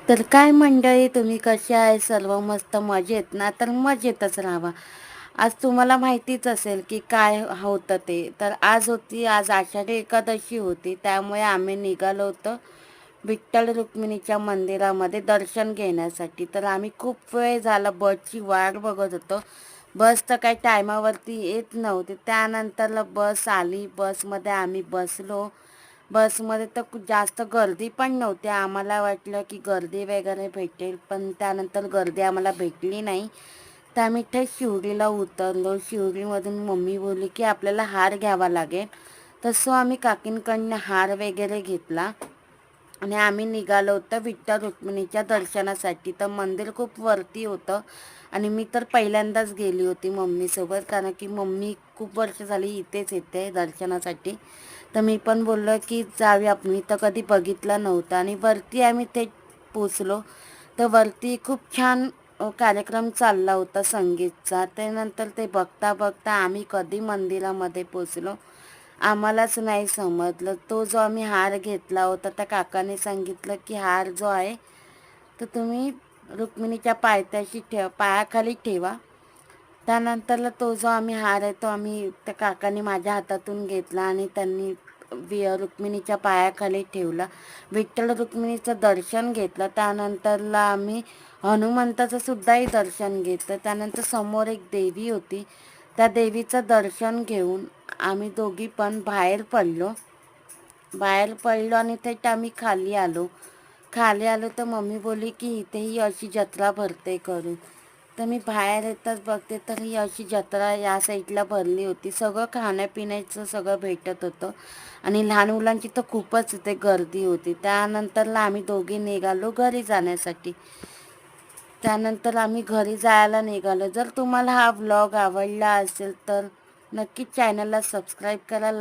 तर काय मंडळी, तुम्ही कसे आहे? सर्व मस्त मजेत ना? तर मजेतच राहावा. आज तुम्हाला माहितीच असेल की काय होतं ते. तर आज आषाढी एकादशी होती, त्यामुळे आम्ही निघालो होतो विठ्ठल रुक्मिणीच्या मंदिरामध्ये दर्शन घेण्यासाठी. तर आम्ही खूप वेळ झाला बसची वाट बघत होतो. बस तर काही टायमावरती येत नव्हती. त्यानंतरला बस आली, बसमध्ये आम्ही बसलो. बसमध्ये तर जास्त गर्दी पण नव्हती. आम्हाला वाटलं की गर्दी वगैरे भेटेल, पण त्यानंतर गर्दी आम्हाला भेटली नाही. तर आम्ही इथे शिवडीला उतरलो. शिवडीमधून मम्मी बोलली की आपल्याला हार घ्यावा लागेल. तसं आम्ही काकींकडनं हार वगैरे घेतला आणि आम्ही निघालो होतो विठ्ठल रुक्मिणीच्या दर्शनासाठी. तर मंदिर खूप वरती होतं आणि मी तर पहिल्यांदाच गेली होती मम्मीसोबत, कारण की मम्मी खूप वर्ष झाली इथेच येते दर्शनासाठी. तर मी पण बोललो की जाऊया, मी तर कधी बघितलं नव्हतं. आणि वरती आम्ही ते पोचलो. तर वरती खूप छान कार्यक्रम चालला होता संगीतचा. त्यानंतर ते बघता बघता आम्ही कधी मंदिरामध्ये पोचलो आम्हालाच नाही समजलं. तो जो आम्ही हार घेतला होता, त्या काकाने सांगितलं की हार जो आहे तो तुम्ही रुक्मिणीच्या पायाखाली ठेवा. त्यानंतरला तो जो आम्ही हार आहे तो आम्ही त्या काकाने माझ्या हातातून घेतला आणि त्यांनी रुक्मिणीच्या पायाखाली ठेवला. विठ्ठल रुक्मिणीचं दर्शन घेतलं. त्यानंतरला आम्ही हनुमंताचं सुद्धाही दर्शन घेतलं. त्यानंतर समोर एक देवी होती, त्या देवीचं दर्शन घेऊन आम्ही दोघी पण बाहेर पडलो आणि ते आम्ही खाली आलो. तर मम्मी बोलली की इथेही अशी जत्रा भरते करून. तर मी बाहेर येताच बघते तर ही अशी जत्रा या साईडला भरली होती. सगळं खाण्यापिण्याचं सगळं भेटत होतं आणि लहान मुलांची तर खूपच इथे गर्दी होती. त्यानंतरला आम्ही दोघी निघालो घरी जाण्यासाठी. त्यानंतर आम्ही घरी जायला निघालो. जर तुम्हाला हा व्लॉग आवडला असेल तर नक्कीच चॅनलला सबस्क्राईब करा.